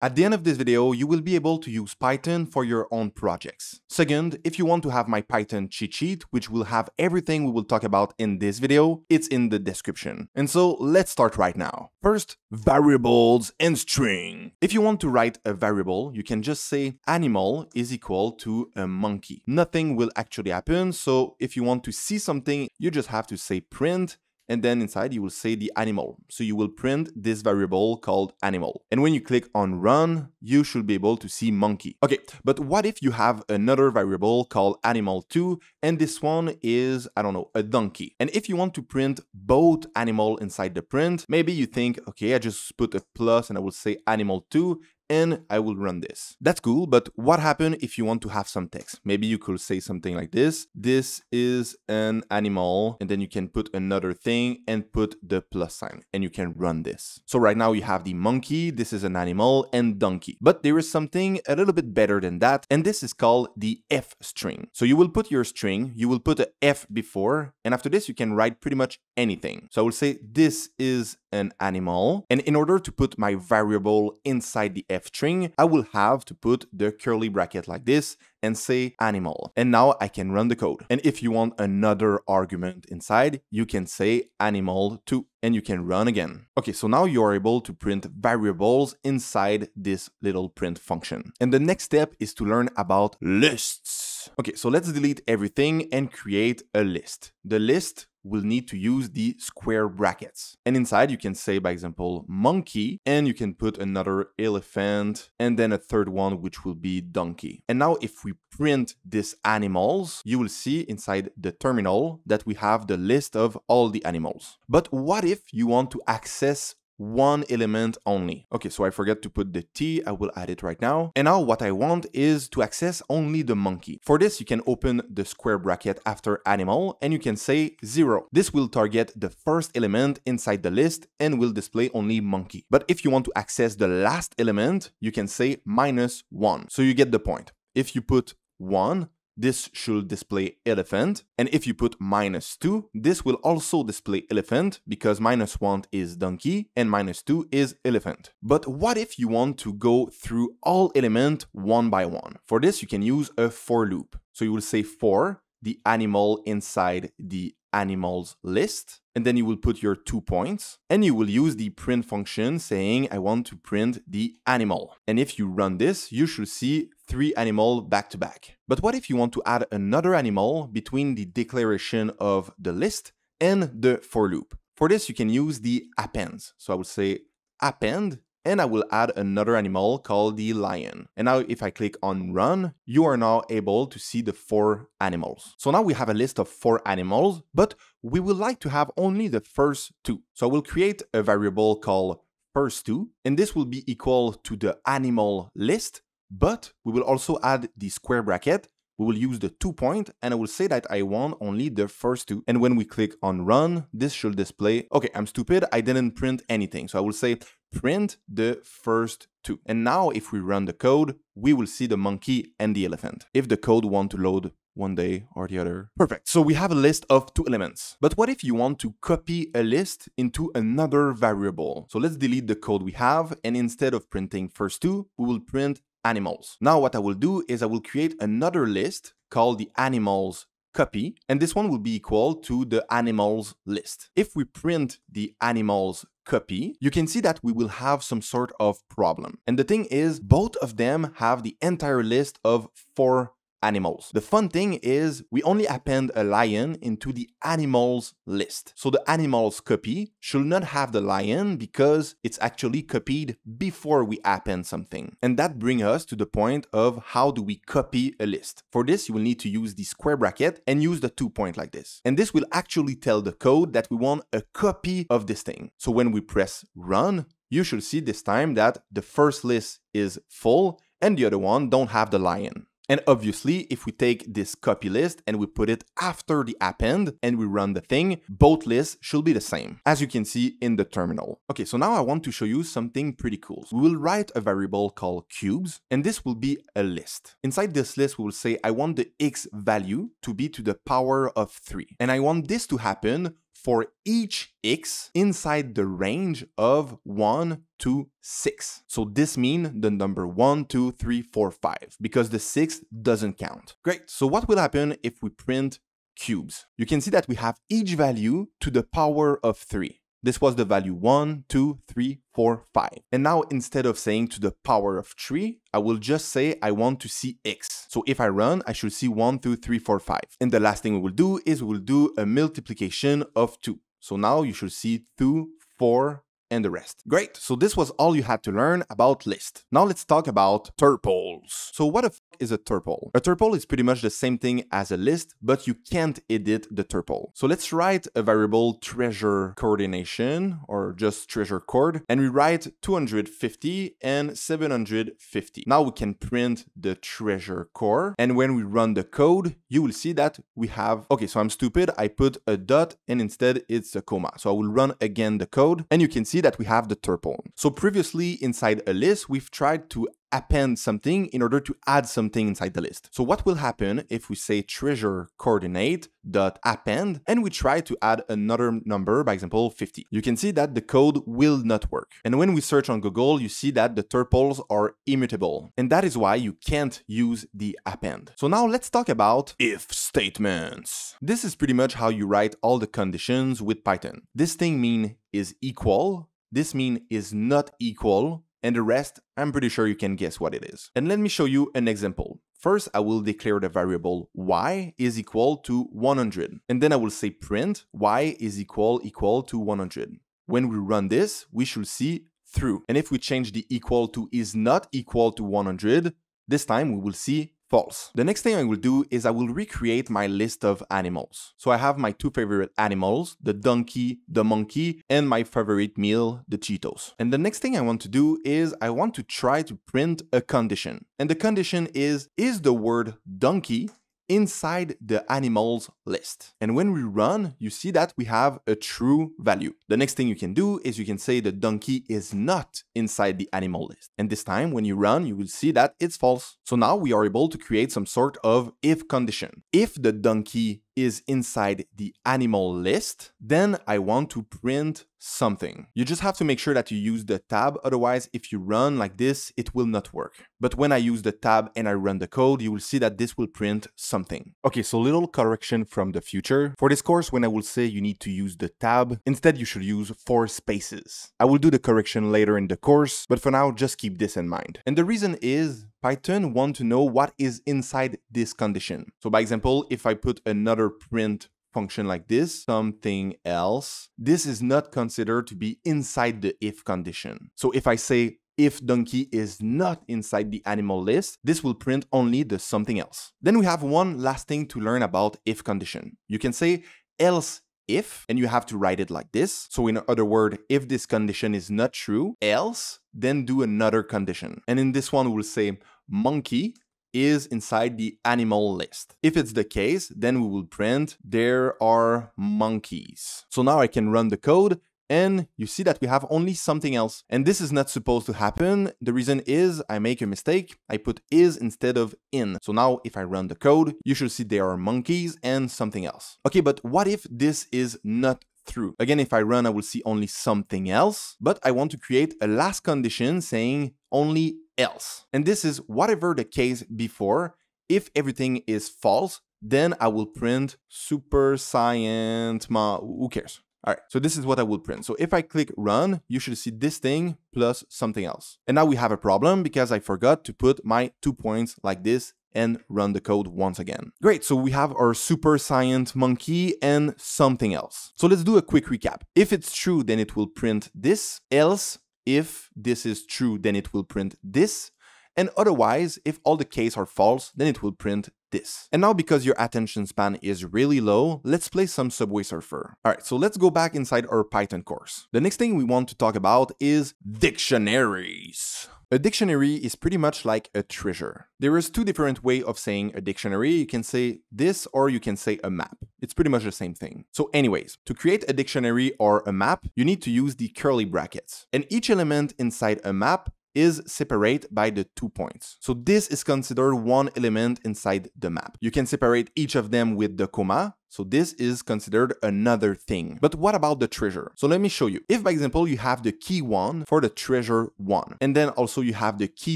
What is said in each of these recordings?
At the end of this video, you will be able to use Python for your own projects. Second, if you want to have my Python cheat sheet, which will have everything we will talk about in this video, it's in the description. And so let's start right now. First, variables and string. If you want to write a variable, you can just say animal is equal to a monkey. Nothing will actually happen. So if you want to see something, you just have to say print, and then inside you will say the animal. So you will print this variable called animal. And when you click on run, you should be able to see monkey. Okay, but what if you have another variable called animal2, and this one is, I don't know, a donkey. And if you want to print both animal inside the print, maybe you think, okay, I just put a plus and I will say animal2, and I will run this. That's cool, but what happens if you want to have some text? Maybe you could say something like this. This is an animal, and then you can put another thing and put the plus sign, and you can run this. So right now you have the monkey, this is an animal, and donkey. But there is something a little bit better than that, and this is called the F string. So you will put your string, you will put a F before, and after this you can write pretty much anything. So I will say this is an animal, and in order to put my variable inside the F string, I will have to put the curly bracket like this and say animal. And now I can run the code. And if you want another argument inside, you can say animal2 and you can run again. Okay, so now you are able to print variables inside this little print function. And the next step is to learn about lists. Okay, so let's delete everything and create a list. The list will need to use the square brackets. And inside you can say, by example, monkey, and you can put another elephant, and then a third one, which will be donkey. And now if we print these animals, you will see inside the terminal that we have the list of all the animals. But what if you want to access one element only? Okay, so I forgot to put the T, I will add it right now. And now what I want is to access only the monkey. For this, you can open the square bracket after animal and you can say 0. This will target the first element inside the list and will display only monkey. But if you want to access the last element, you can say -1. So you get the point. If you put 1, this should display elephant. And if you put -2, this will also display elephant because -1 is donkey and -2 is elephant. But what if you want to go through all elements one by one? For this, you can use a for loop. So you will say for the animal inside the animals list, and then you will put your 2 points, and you will use the print function saying, I want to print the animal. And if you run this, you should see 3 animals back to back. But what if you want to add another animal between the declaration of the list and the for loop? For this, you can use the appends. So I will say append, and I will add another animal called the lion. And now if I click on run, you are now able to see the 4 animals. So now we have a list of 4 animals, but we would like to have only the first 2. So I will create a variable called first2, and this will be equal to the animal list, but we will also add the square bracket. We will use the 2 point, and I will say that I want only the first 2. And when we click on run, this should display, okay, I'm stupid, I didn't print anything. So I will say print the first 2. And now if we run the code, we will see the monkey and the elephant. If the code want to load one day or the other. Perfect. So we have a list of 2 elements. But what if you want to copy a list into another variable? So let's delete the code we have, and instead of printing first2, we will print animals. Now what I will do is I will create another list called the animals copy, and this one will be equal to the animals list. If we print the animals copy, you can see that we will have some sort of problem. And the thing is, both of them have the entire list of 4 animals. The fun thing is we only append a lion into the animals list. So the animals copy should not have the lion because it's actually copied before we append something. And that brings us to the point of how do we copy a list. For this, you will need to use the square bracket and use the 2 point like this. And this will actually tell the code that we want a copy of this thing. So when we press run, you should see this time that the first list is full and the other one don't have the lion. And obviously, if we take this copy list and we put it after the append and we run the thing, both lists should be the same, as you can see in the terminal. Okay, so now I want to show you something pretty cool. We will write a variable called cubes, and this will be a list. Inside this list, we will say, I want the x value to be to the power of 3. And I want this to happen for each x inside the range of 1 to 6. So this means the number 1, 2, 3, 4, 5, because the 6 doesn't count. Great, so what will happen if we print cubes? You can see that we have each value to the power of 3. This was the value 1, 2, 3, 4, 5. And now instead of saying to the power of 3, I will just say I want to see x. So if I run, I should see 1, 2, 3, 4, 5. And the last thing we will do is we will do a multiplication of 2. So now you should see 2, 4, and the rest. Great, so this was all you had to learn about list. Now let's talk about tuples. So what the fuck is a tuple? A tuple is pretty much the same thing as a list, but you can't edit the tuple. So let's write a variable treasure coordination, or just treasure cord, and we write 250 and 750. Now we can print the treasure core, and when we run the code, you will see that we have, okay, so I'm stupid, I put a dot and instead it's a comma. So I will run again the code, and you can see that we have the tuple. So previously inside a list, we've tried to append something in order to add something inside the list. So what will happen if we say treasure coordinate dot append and we try to add another number, by example 50? You can see that the code will not work. And when we search on Google, you see that the tuples are immutable. And that is why you can't use the append. So now let's talk about if statements. This is pretty much how you write all the conditions with Python. This thing mean is equal, this mean is not equal, and the rest, I'm pretty sure you can guess what it is. And let me show you an example. First, I will declare the variable y is equal to 100. And then I will say print y is equal to 100. When we run this, we should see true. And if we change the equal to is not equal to 100, this time we will see false. The next thing I will do is I will recreate my list of animals. So I have my two favorite animals, the donkey, the monkey, and my favorite meal, the Cheetos. And the next thing I want to do is I want to try to print a condition. And the condition is the word donkey inside the animals list. And when we run, you see that we have a true value. The next thing you can do is you can say the donkey is not inside the animal list. And this time when you run, you will see that it's false. So now we are able to create some sort of if condition. If the donkey is inside the animal list, then I want to print something. You just have to make sure that you use the tab, otherwise if you run like this, it will not work. But when I use the tab and I run the code, you will see that this will print something. Okay, so little correction from the future. For this course, when I will say you need to use the tab, instead you should use 4 spaces. I will do the correction later in the course, but for now, just keep this in mind. And the reason is Python wants to know what is inside this condition. So by example, if I put another print function like this, something else, this is not considered to be inside the if condition. So if I say if donkey is not inside the animal list, this will print only the something else. Then we have one last thing to learn about if condition. You can say else if, and you have to write it like this. So in other words, if this condition is not true, else, then do another condition. And in this one, we'll say monkey is inside the animal list. If it's the case, then we will print there are monkeys. So now I can run the code and you see that we have only something else. And this is not supposed to happen. The reason is I make a mistake. I put is instead of in. So now if I run the code, you should see there are monkeys and something else. Okay, but what if this is not true? Again, if I run, I will see only something else, but I want to create a last condition saying only else. And this is whatever the case before. If everything is false, then I will print super science, who cares? All right, so this is what I will print. So if I click run, you should see this thing plus something else. And now we have a problem because I forgot to put my 2 points like this and run the code once again. Great, so we have our super science monkey and something else. So let's do a quick recap. If it's true, then it will print this. Else, if this is true, then it will print this. And otherwise, if all the cases are false, then it will print this. And now because your attention span is really low, let's play some Subway Surfer. All right, so let's go back inside our Python course. The next thing we want to talk about is dictionaries. A dictionary is pretty much like a treasure. There is 2 different ways of saying a dictionary. You can say this or you can say a map. It's pretty much the same thing. So anyways, to create a dictionary or a map, you need to use the curly brackets. And each element inside a map is separate by the 2 points. So this is considered one element inside the map. You can separate each of them with the comma. So this is considered another thing. But what about the treasure? So let me show you. If, by example, you have the key 1 for the treasure 1, and then also you have the key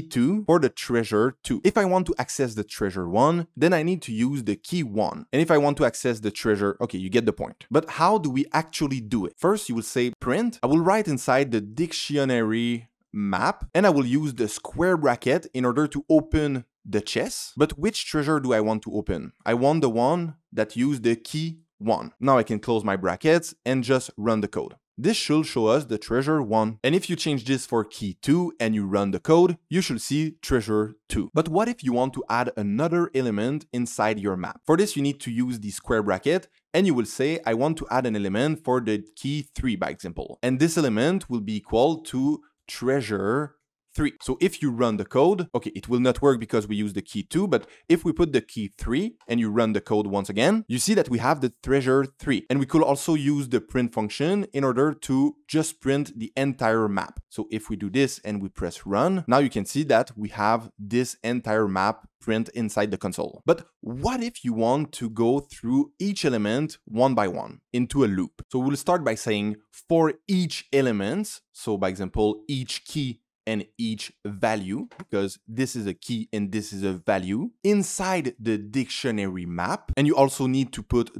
2 for the treasure 2. If I want to access the treasure 1, then I need to use the key 1. And if I want to access the treasure, okay, you get the point. But how do we actually do it? First, you will say print. I will write inside the dictionary map, and I will use the square bracket in order to open the chest. But which treasure do I want to open? I want the one that use the key 1. Now I can close my brackets and just run the code. This should show us the treasure 1. And if you change this for key 2 and you run the code, you should see treasure 2. But what if you want to add another element inside your map? For this, you need to use the square bracket, and you will say, I want to add an element for the key 3, by example. And this element will be equal to treasure 3. So if you run the code, okay, it will not work because we use the key 2, but if we put the key 3 and you run the code once again, you see that we have the treasure 3. And we could also use the print function in order to just print the entire map. So if we do this and we press run, now you can see that we have this entire map print inside the console. But what if you want to go through each element one by one into a loop? So we'll start by saying for each element, so by example, each key and each value, because this is a key and this is a value, inside the dictionary map. And you also need to put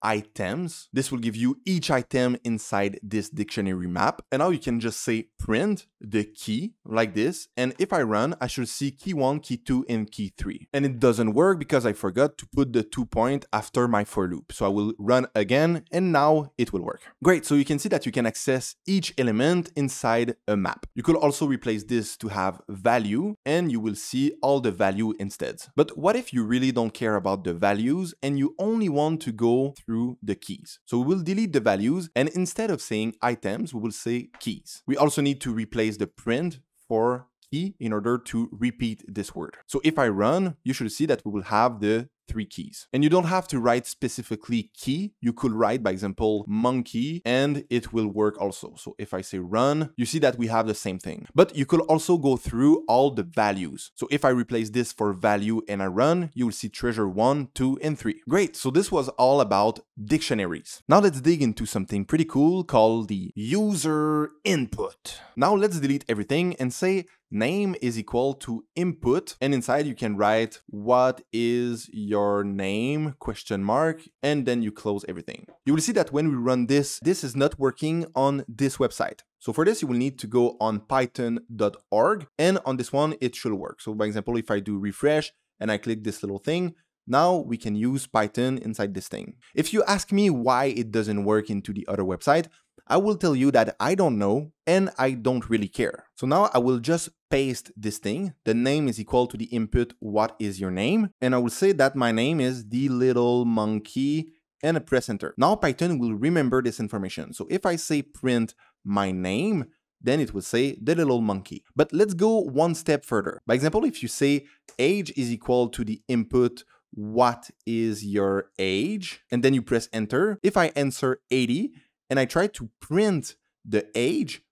.items. This will give you each item inside this dictionary map. And now you can just say print the key like this. And if I run, I should see key 1, key 2, and key 3. And it doesn't work because I forgot to put the 2 point after my for loop. So I will run again, and now it will work. Great, so you can see that you can access each element inside a map. You could also replace this to have value, and you will see all the value instead. But what if you really don't care about the values and you only want to go through the keys? So we will delete the values, and instead of saying items, we will say keys. We also need to replace the print for key in order to repeat this word. So if I run, you should see that we will have the 3 keys. And you don't have to write specifically key. You could write, by example, monkey, and it will work also. So if I say run, you see that we have the same thing. But you could also go through all the values. So if I replace this for value and I run, you will see treasure 1, 2, and 3. Great, so this was all about dictionaries. Now let's dig into something pretty cool called the user input. Now let's delete everything and say name is equal to input, and inside you can write what is your name question mark, and then you close everything. You will see that when we run this is not working on this website. So for this, you will need to go on python.org, and on this one, it should work. So by example, if I do refresh and I click this little thing, now we can use Python inside this thing. If you ask me why it doesn't work into the other website, I will tell you that I don't know and I don't really care. So now I will just paste this thing. The name is equal to the input, what is your name? And I will say that my name is the little monkey, and I press enter. Now Python will remember this information. So if I say print my name, then it will say the little monkey. But let's go one step further. By example, if you say age is equal to the input, what is your age? And then you press enter. If I answer 80, and I try to print the age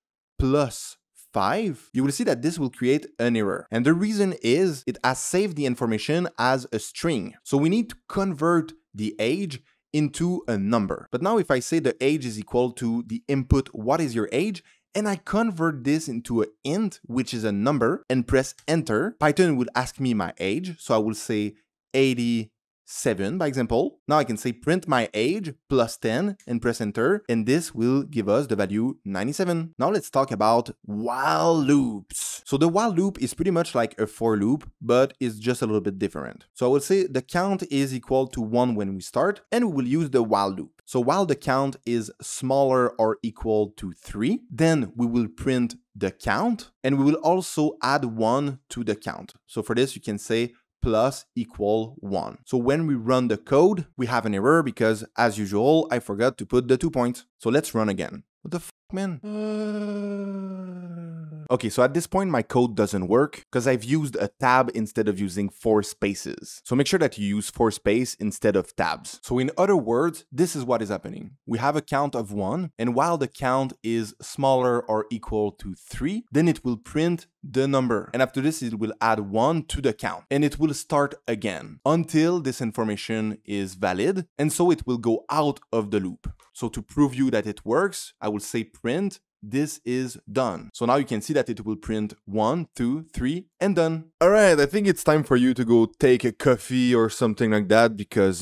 plus 5, you will see that this will create an error. And the reason is it has saved the information as a string. So we need to convert the age into a number. But now if I say the age is equal to the input, what is your age? And I convert this into an int, which is a number, and press enter, Python will ask me my age. So I will say 87, by example. Now I can say print my age plus 10 and press enter, and this will give us the value 97. Now let's talk about while loops. So the while loop is pretty much like a for loop, but it's just a little bit different. So I will say the count is equal to 1 when we start, and we will use the while loop. So while the count is smaller or equal to 3, then we will print the count, and we will also add 1 to the count. So for this, you can say plus equal 1. So when we run the code, we have an error because, as usual, I forgot to put the 2 points. So let's run again. What the f***, man? Okay, so at this point, my code doesn't work because I've used a tab instead of using 4 spaces. So make sure that you use 4 space instead of tabs. So in other words, this is what is happening. We have a count of 1, and while the count is smaller or equal to 3, then it will print the number. And after this, it will add 1 to the count, and it will start again until this information is valid, and so it will go out of the loop. So to prove you that it works, I will say print this is done. So now you can see that it will print 1, 2, 3, and done. Alright, I think it's time for you to go take a coffee or something like that because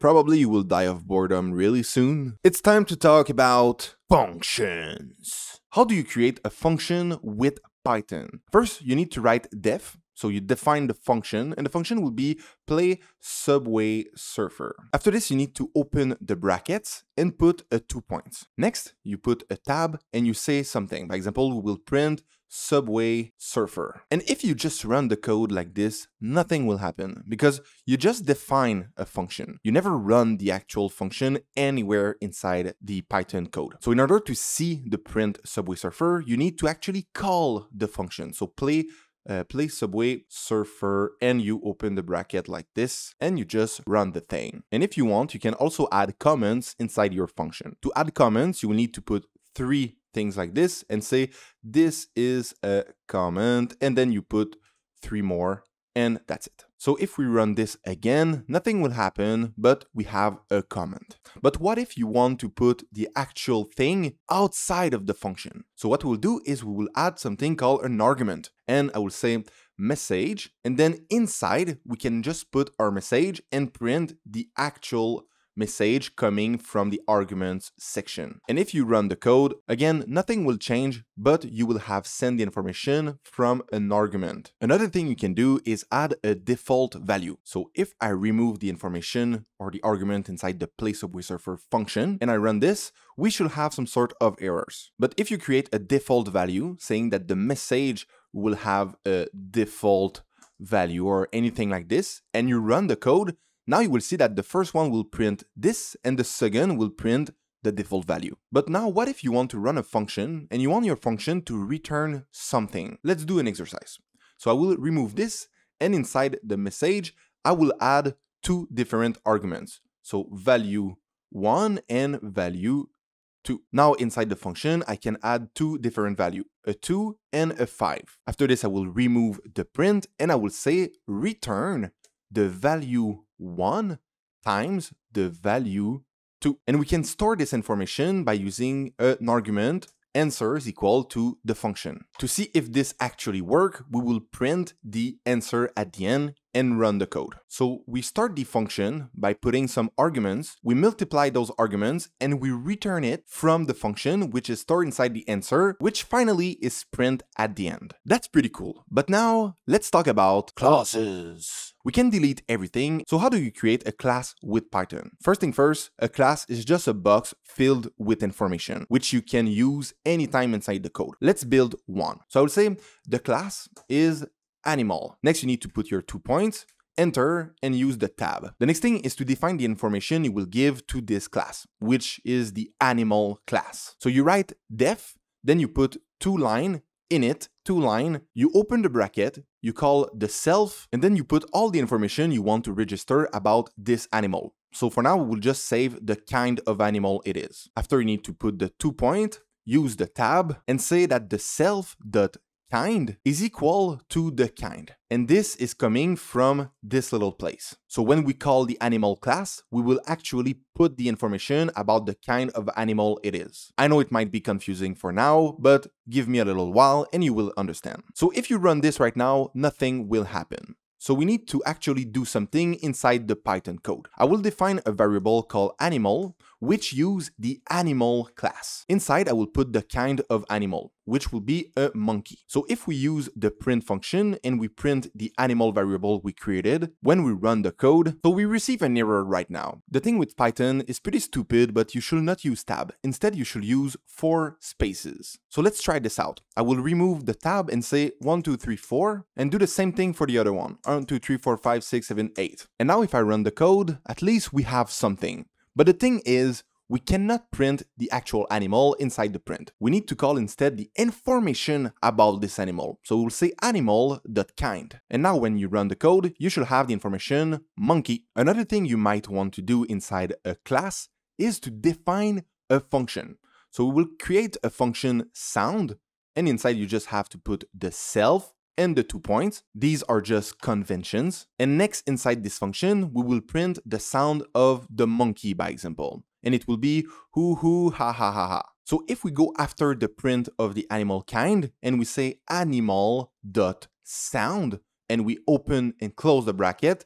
probably you will die of boredom really soon. It's time to talk about functions. How do you create a function with Python? First, you need to write def. So you define the function, and the function will be play Subway Surfer. After this, you need to open the brackets and put a 2 points. Next, you put a tab and you say something. By example, we will print Subway Surfer. And if you just run the code like this, nothing will happen because you just define a function. You never run the actual function anywhere inside the Python code. So in order to see the print Subway Surfer, you need to actually call the function. So play Subway Surfer, and you open the bracket like this, and you just run the thing. And if you want, you can also add comments inside your function. To add comments, you will need to put 3 things like this and say, this is a comment, and then you put 3 more, and that's it. So if we run this again, nothing will happen, but we have a comment. But what if you want to put the actual thing outside of the function? So what we'll do is we will add something called an argument. And I will say message, and then inside we can just put our message and print the actual message coming from the arguments section. And if you run the code, again, nothing will change, but you will have sent the information from an argument. Another thing you can do is add a default value. So if I remove the information or the argument inside the play Subway Surfer function and I run this, we should have some sort of errors. But if you create a default value saying that the message will have a default value or anything like this, and you run the code, now you will see that the first one will print this and the second will print the default value. But now what if you want to run a function and you want your function to return something? Let's do an exercise. So I will remove this, and inside the message, I will add 2 different arguments. So value 1 and value 2. Now inside the function, I can add 2 different values, a 2 and a 5. After this, I will remove the print and I will say return the value 1 times the value 2. And we can store this information by using an argument answer is equal to the function. To see if this actually works, we will print the answer at the end and run the code. So we start the function by putting some arguments, we multiply those arguments, and we return it from the function which is stored inside the answer, which finally is print at the end. That's pretty cool. But now let's talk about classes. We can delete everything. So how do you create a class with Python? First thing first, a class is just a box filled with information, which you can use anytime inside the code. Let's build one. So I would say the class is animal. Next, you need to put your 2 points, enter, and use the tab. The next thing is to define the information you will give to this class, which is the animal class. So you write def, then you put 2 line, init, 2 line, you open the bracket, you call the self, and then you put all the information you want to register about this animal. So for now, we will just save the kind of animal it is. After, you need to put the 2 point, use the tab, and say that the self.kind is equal to the kind. And this is coming from this little place. So when we call the animal class, we will actually put the information about the kind of animal it is. I know it might be confusing for now, but give me a little while and you will understand. So if you run this right now, nothing will happen. So we need to actually do something inside the Python code. I will define a variable called animal, which use the animal class. Inside, I will put the kind of animal, which will be a monkey. So if we use the print function and we print the animal variable we created, when we run the code, so we receive an error right now. The thing with Python is pretty stupid, but you should not use tab. Instead, you should use 4 spaces. So let's try this out. I will remove the tab and say 1, 2, 3, 4, and do the same thing for the other one. 1, 2, 3, 4, 5, 6, 7, 8. And now if I run the code, at least we have something. But the thing is, we cannot print the actual animal inside the print. We need to call instead the information about this animal. So we'll say animal.kind. And now when you run the code, you should have the information monkey. Another thing you might want to do inside a class is to define a function. So we will create a function sound, and inside you just have to put the self and the 2 points. These are just conventions. And next inside this function, we will print the sound of the monkey, by example. And it will be hoo hoo ha ha ha ha. So if we go after the print of the animal kind and we say animal.sound and we open and close the bracket,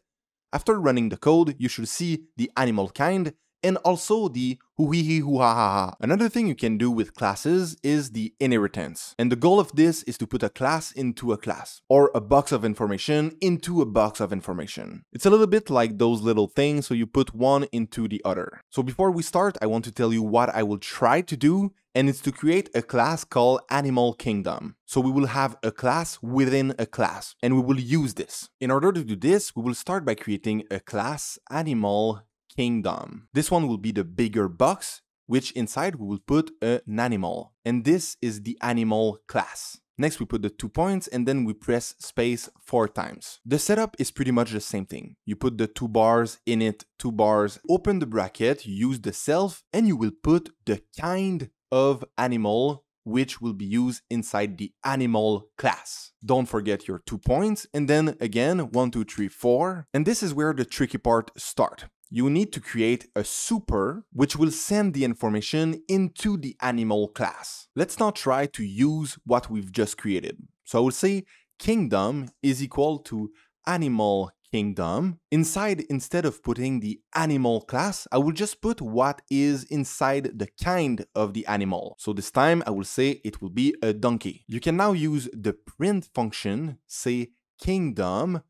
after running the code, you should see the animal kind and also the hoo-hee-hoo-ha-ha-ha. Another thing you can do with classes is the inheritance. And the goal of this is to put a class into a class, or a box of information into a box of information. It's a little bit like those little things, so you put one into the other. So before we start, I want to tell you what I will try to do, and it's to create a class called Animal Kingdom. So we will have a class within a class, and we will use this. In order to do this, we will start by creating a class Animal Kingdom. This one will be the bigger box, which inside we will put an animal. And this is the animal class. Next, we put the 2 points and then we press space 4 times. The setup is pretty much the same thing. You put the 2 bars in it, 2 bars, open the bracket, you use the self, and you will put the kind of animal which will be used inside the animal class. Don't forget your 2 points, and then again 1, 2, 3, 4. And this is where the tricky part starts. You need to create a super which will send the information into the animal class. Let's now try to use what we've just created. So I will say kingdom is equal to animal kingdom. Inside, instead of putting the animal class, I will just put what is inside the kind of the animal. So this time I will say it will be a donkey. You can now use the print function, say kingdom.kind.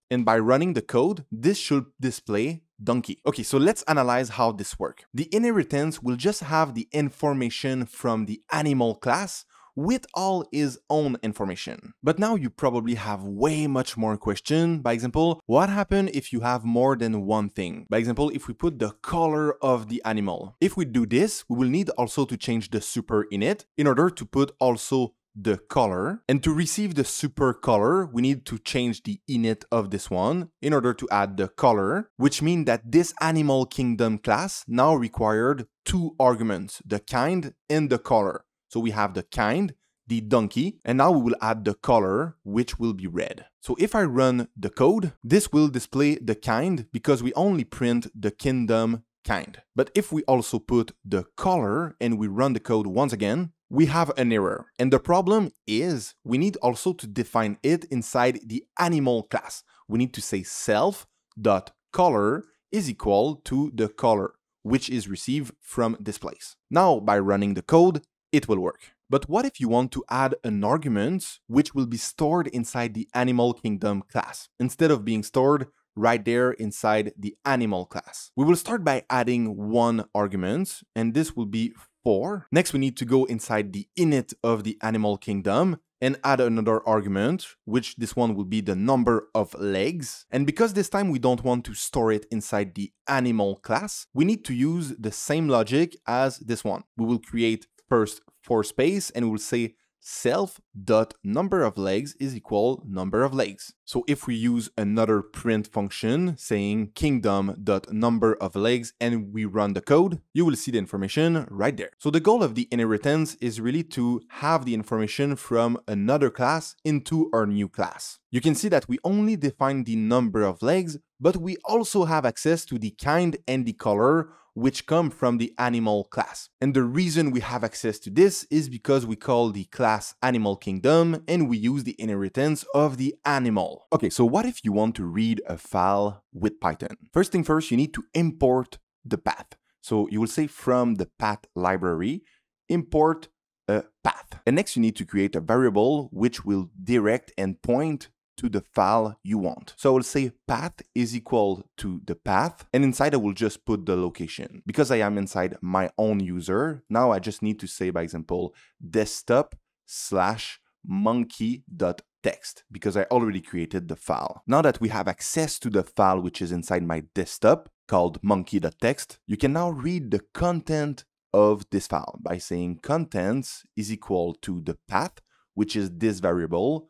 And by running the code, this should display donkey. Okay, so let's analyze how this works. The inheritance will just have the information from the animal class with all its own information. But now you probably have way much more question. By example, what happens if you have more than one thing? By example, if we put the color of the animal. If we do this, we will need also to change the super in it in order to put also the color, and to receive the super color we need to change the init of this one in order to add the color, which means that this animal kingdom class now required 2 arguments, the kind and the color. So we have the kind, the donkey, and now we will add the color, which will be red. So if I run the code, this will display the kind because we only print the kingdom kind. But if we also put the color and we run the code once again, we have an error. And the problem is we need also to define it inside the animal class. We need to say self.color is equal to the color, which is received from this place. Now, by running the code, it will work. But what if you want to add an argument which will be stored inside the animal kingdom class instead of being stored right there inside the animal class? We will start by adding 1 argument, and this will be 4. Next, we need to go inside the init of the animal kingdom and add another argument, which this one will be the number of legs. And because this time we don't want to store it inside the animal class, we need to use the same logic as this one. We will create first 4 space and we'll say self.number of legs is equal number of legs. So if we use another print function saying kingdom.number of legs and we run the code, you will see the information right there. So the goal of the inheritance is really to have the information from another class into our new class. You can see that we only define the number of legs, but we also have access to the kind and the color, which come from the animal class. And the reason we have access to this is because we call the class animal kingdom and we use the inheritance of the animal. Okay, so what if you want to read a file with Python? First thing first, you need to import the path. So you will say from the path library, import a path. And next you need to create a variable which will direct and point to the file you want. So I will say path is equal to the path, and inside I will just put the location. Because I am inside my own user, now I just need to say, by example, desktop/monkey.txt, because I already created the file. Now that we have access to the file which is inside my desktop, called monkey.txt, you can now read the content of this file by saying contents is equal to the path, which is this variable,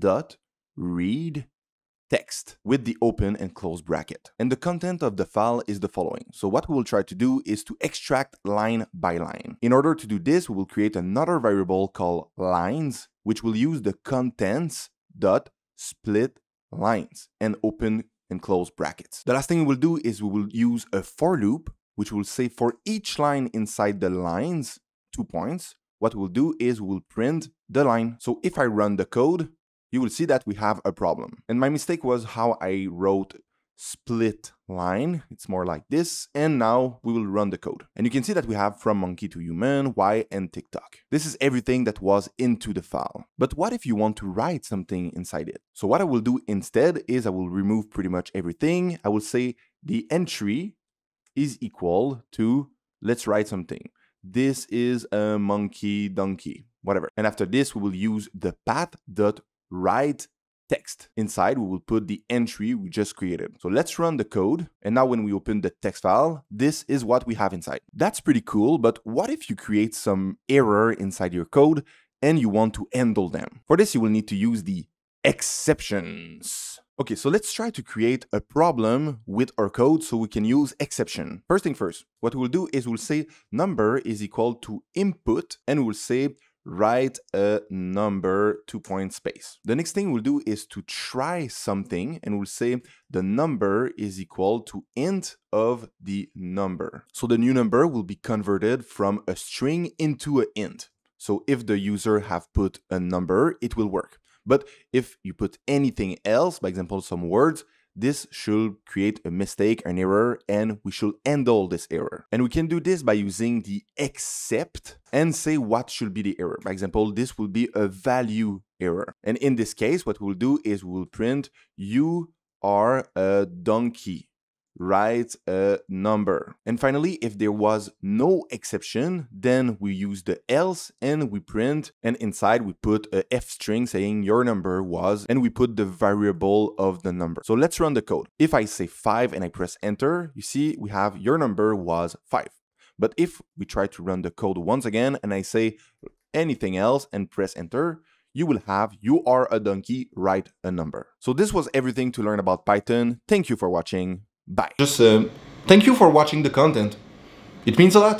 dot read text with the open and close bracket. And the content of the file is the following. So what we will try to do is to extract line by line. In order to do this, we will create another variable called lines, which will use the contents dot split lines and open and close brackets. The last thing we will do is we will use a for loop, which will say for each line inside the lines, 2 points. What we'll do is we'll print the line. So if I run the code, you will see that we have a problem. And my mistake was how I wrote split line. It's more like this. And now we will run the code. And you can see that we have from monkey to human, Y, and TikTok. This is everything that was into the file. But what if you want to write something inside it? So what I will do instead is I will remove pretty much everything. I will say the entry is equal to, let's write something. This is a monkey donkey, whatever. And after this, we will use the path.write text. Inside, we will put the entry we just created. So let's run the code. And now when we open the text file, this is what we have inside. That's pretty cool, but what if you create some error inside your code and you want to handle them? For this, you will need to use the exceptions. Okay, so let's try to create a problem with our code so we can use exception. First thing first, what we'll do is we'll say number is equal to input and we'll say write a number 2-point space. The next thing we'll do is to try something and we'll say the number is equal to int of the number. So the new number will be converted from a string into an int. So if the user have put a number, it will work. But if you put anything else, by example, some words, this should create a mistake, an error, and we should handle this error. And we can do this by using the except and say what should be the error. By example, this will be a value error. And in this case, what we'll do is we'll print you are a donkey. Write a number. And finally, if there was no exception, then we use the else and we print, and inside we put a f string saying your number was, and we put the variable of the number. So let's run the code. If I say 5 and I press enter, you see we have your number was 5. But if we try to run the code once again and I say anything else and press enter, you will have you are a donkey, write a number. So this was everything to learn about Python. Thank you for watching. Bye. Just thank you for watching the content. It means a lot.